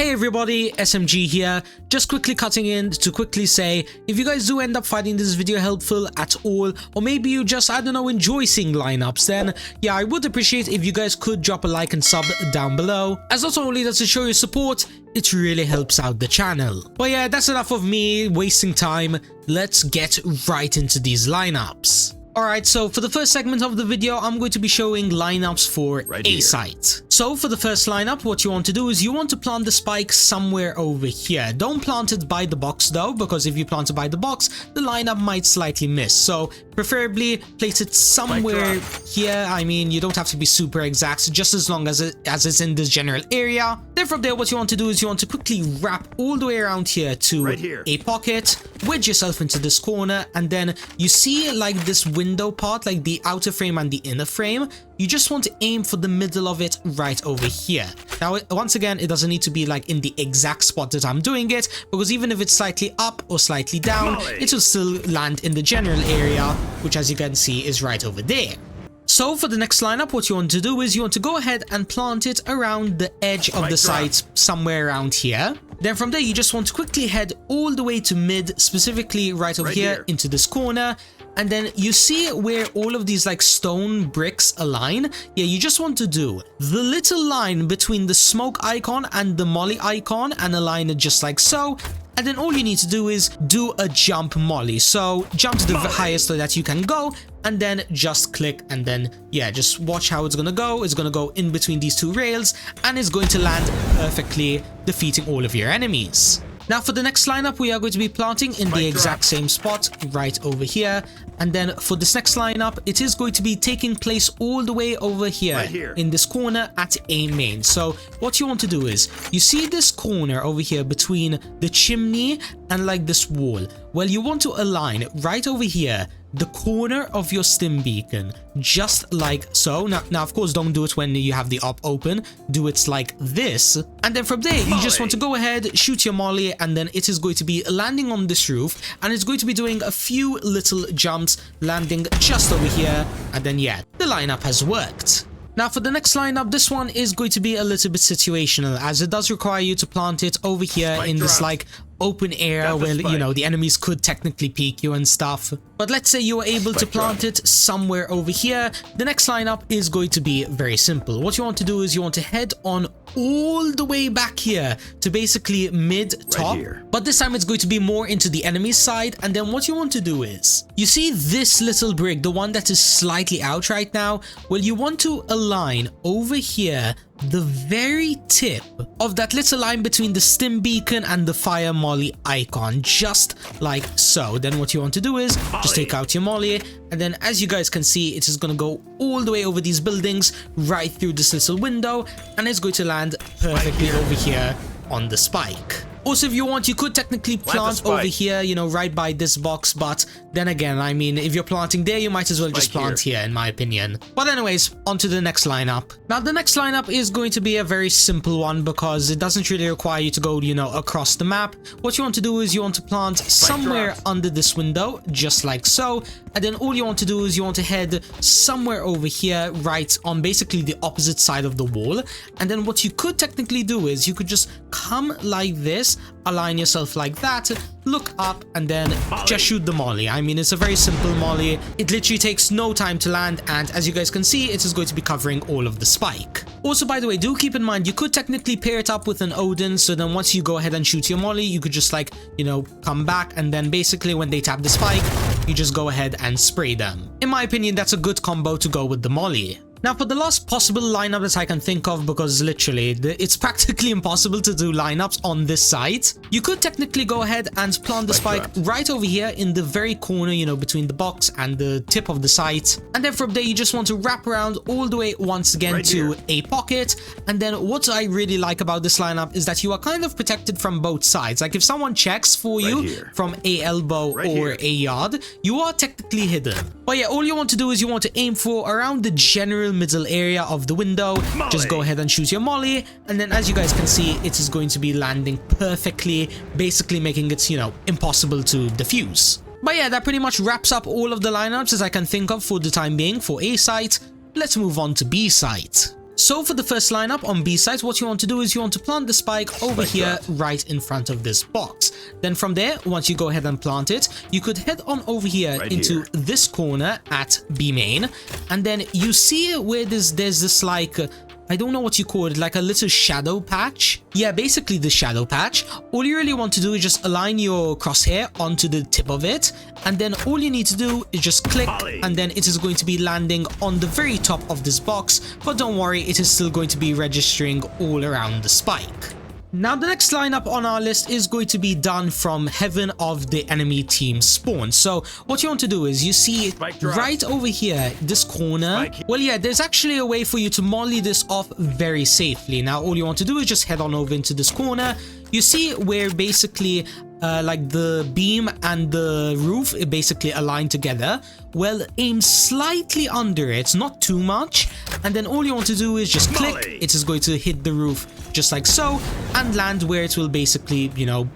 Hey everybody, SMG here, just quickly cutting in to quickly say, if you guys do end up finding this video helpful at all, or maybe you just, I don't know, enjoy seeing lineups, then yeah, I would appreciate if you guys could drop a like and sub down below, as not only does it show your support, it really helps out the channel. But yeah, that's enough of me wasting time, let's get right into these lineups. Alright, so for the first segment of the video, I'm going to be showing lineups for A site. So for the first lineup, what you want to do is you want to plant the spike somewhere over here. Don't plant it by the box though, because if you plant it by the box, the lineup might slightly miss. So preferably place it somewhere here. I mean, you don't have to be super exact, just as long as it's in this general area. Then from there, what you want to do is you want to quickly wrap all the way around here to a pocket, wedge yourself into this corner, and then you see like this window part, like the outer frame and the inner frame. You just want to aim for the middle of it right over here. Now, once again, it doesn't need to be like in the exact spot that I'm doing it, because even if it's slightly up or slightly down, it will still land in the general area, which as you can see is right over there. So for the next lineup, what you want to do is you want to go ahead and plant it around the edge of the site, somewhere around here. Then from there, you just want to quickly head all the way to mid, specifically right over here into this corner. And then you see where all of these like stone bricks align. Yeah, you just want to do the little line between the smoke icon and the molly icon and align it just like so. And then all you need to do is do a jump molly. So jump to the highest that you can go and then just click, and then yeah, just watch how it's gonna go. It's gonna go in between these two rails and it's going to land perfectly, defeating all of your enemies. Now for the next lineup, we are going to be planting in the exact same spot right over here. And then for this next lineup, it is going to be taking place all the way over here, in this corner at A main. So what you want to do is, you see this corner over here between the chimney and like this wall. Well, you want to align right over here the corner of your stim beacon, just like so. Now of course, don't do it when you have the op open, do it like this, and then from there you just want to go ahead, shoot your molly, and then it is going to be landing on this roof, and it's going to be doing a few little jumps, landing just over here, and then yeah, the lineup has worked. Now for the next lineup, this one is going to be a little bit situational, as it does require you to plant it over here in this like open area where, you know, the enemies could technically peek you and stuff. But let's say you are able to plant it somewhere over here. The next lineup is going to be very simple. What you want to do is you want to head on all the way back here to basically mid-top. But this time it's going to be more into the enemy's side. And then what you want to do is, you see this little brick, the one that is slightly out right now? Well, you want to align over here the very tip of that little line between the stim beacon and the fire molly icon, just like so. Then what you want to do is just take out your molly, and then as you guys can see, it is going to go all the way over these buildings right through this little window, and it's going to land perfectly over here on the spike. Also, if you want, you could technically plant over here, you know, right by this box, but then again, I mean, if you're planting there, you might as well just plant here, in my opinion. But anyways, on to the next lineup. Now, the next lineup is going to be a very simple one, because it doesn't really require you to go, you know, across the map. What you want to do is you want to plant somewhere under this window, just like so. And then all you want to do is you want to head somewhere over here, right on basically the opposite side of the wall. And then what you could technically do is you could just come like this, align yourself like that, look up, and then just shoot the molly. I mean, it's a very simple molly. It literally takes no time to land, and as you guys can see, it is going to be covering all of the spike. Also, by the way, do keep in mind, you could technically pair it up with an Odin, so then once you go ahead and shoot your molly, you could just like, you know, come back, and then basically when they tap the spike, you just go ahead and spray them. In my opinion, that's a good combo to go with the molly. Now for the last possible lineup that I can think of, because literally it's practically impossible to do lineups on this site, you could technically go ahead and plant the spike right over here in the very corner, you know, between the box and the tip of the site. And then from there, you just want to wrap around all the way once again to a pocket. And then what I really like about this lineup is that you are kind of protected from both sides. Like if someone checks for you from a elbow or a yard, you are technically hidden. But yeah, all you want to do is you want to aim for around the general middle area of the window. Just go ahead and shoot your molly, and then as you guys can see, it is going to be landing perfectly, basically making it, you know, impossible to defuse. But yeah, that pretty much wraps up all of the lineups as I can think of for the time being for A site. Let's move on to B site. So for the first lineup on B side, what you want to do is you want to plant the spike over here right in front of this box. Then from there, once you go ahead and plant it, you could head on over here into this corner at B main. And then you see where there's this like... I don't know what you call it, like a little shadow patch. Yeah, basically the shadow patch. All you really want to do is just align your crosshair onto the tip of it. And then all you need to do is just click, and then it is going to be landing on the very top of this box. But don't worry, it is still going to be registering all around the spike. Now the next lineup on our list is going to be done from heaven of the enemy team spawn. So what you want to do is you see right over here, this corner. Well, yeah, there's actually a way for you to molly this off very safely. Now all you want to do is just head on over into this corner. You see where basically like the beam and the roof basically align together. Well, aim slightly under it, not too much, and then all you want to do is just click. It is going to hit the roof just like so and land where it will basically, you know,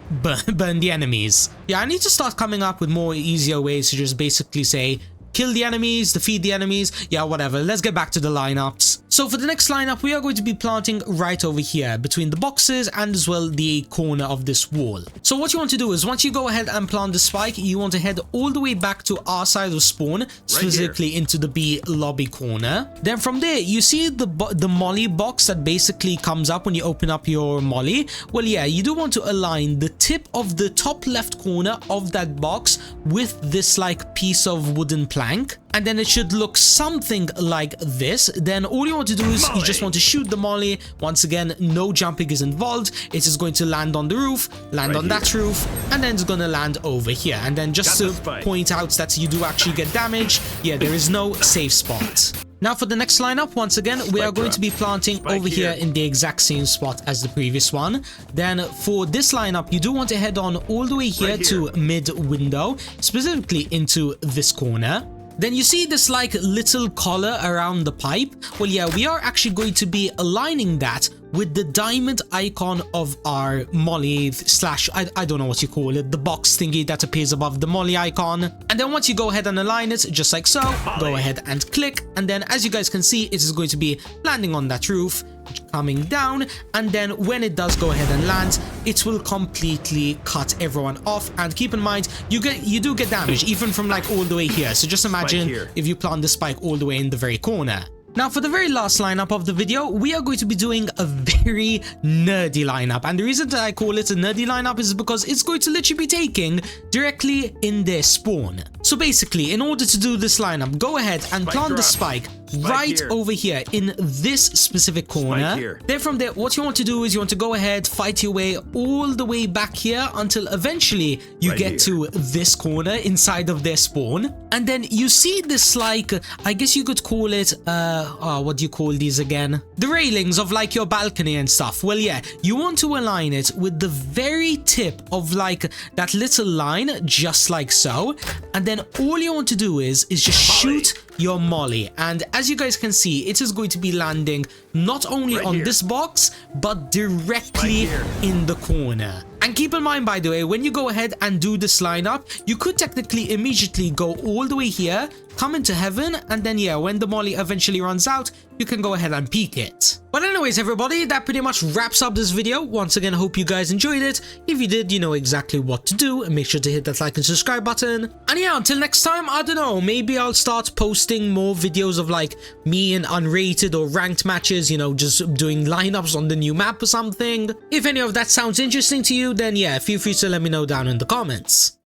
burn the enemies. Yeah, I need to start coming up with more easier ways to just basically say kill the enemies, defeat the enemies, yeah, whatever. Let's get back to the lineups. So for the next lineup, we are going to be planting right over here between the boxes and as well the corner of this wall. So what you want to do is once you go ahead and plant the spike, you want to head all the way back to our side of spawn, specifically into the B lobby corner. Then from there, you see the molly box that basically comes up when you open up your molly. Well, yeah, you do want to align the tip of the top left corner of that box with this like piece of wooden plank. And then it should look something like this. Then all you want to do is you just want to shoot the molly. Once again, no jumping is involved. It is going to land on the roof, land on that roof, and then it's going to land over here. And then just to point out that you do actually get damage, yeah, there is no safe spot. Now for the next lineup, once again, we are going to be planting over here in the exact same spot as the previous one. Then for this lineup, you do want to head on all the way here to mid window, specifically into this corner. Then you see this like little collar around the pipe. Well, yeah, we are actually going to be aligning that with the diamond icon of our molly slash, I don't know what you call it, the box thingy that appears above the molly icon. And then once you go ahead and align it, just like so, go ahead and click. And then as you guys can see, it is going to be landing on that roof, coming down, and then when it does go ahead and land, it will completely cut everyone off. And keep in mind, you do get damage even from like all the way here. So just imagine if you plant the spike all the way in the very corner. Now for the very last lineup of the video, we are going to be doing a very nerdy lineup, and the reason that I call it a nerdy lineup is because it's going to literally be taking directly in their spawn. So basically, in order to do this lineup, go ahead and plant the spike right over here in this specific corner. Then from there, what you want to do is you want to go ahead, fight your way all the way back here until eventually you get to this corner inside of their spawn. And then you see this like, I guess you could call it, what do you call these again? The railings of like your balcony and stuff. Well, yeah, you want to align it with the very tip of like that little line, just like so. And then all you want to do is just shoot your molly, and as you guys can see, it is going to be landing not only on this box but directly in the corner. And keep in mind, by the way, when you go ahead and do this lineup, you could technically immediately go all the way here, come into heaven, and then yeah, when the molly eventually runs out, you can go ahead and peek it. But anyways, everybody, that pretty much wraps up this video. Once again, hope you guys enjoyed it. If you did, you know exactly what to do, and make sure to hit that like and subscribe button. And yeah, until next time, I don't know, maybe I'll start posting more videos of like me in unrated or ranked matches, you know, just doing lineups on the new map or something. If any of that sounds interesting to you, then yeah, feel free to let me know down in the comments.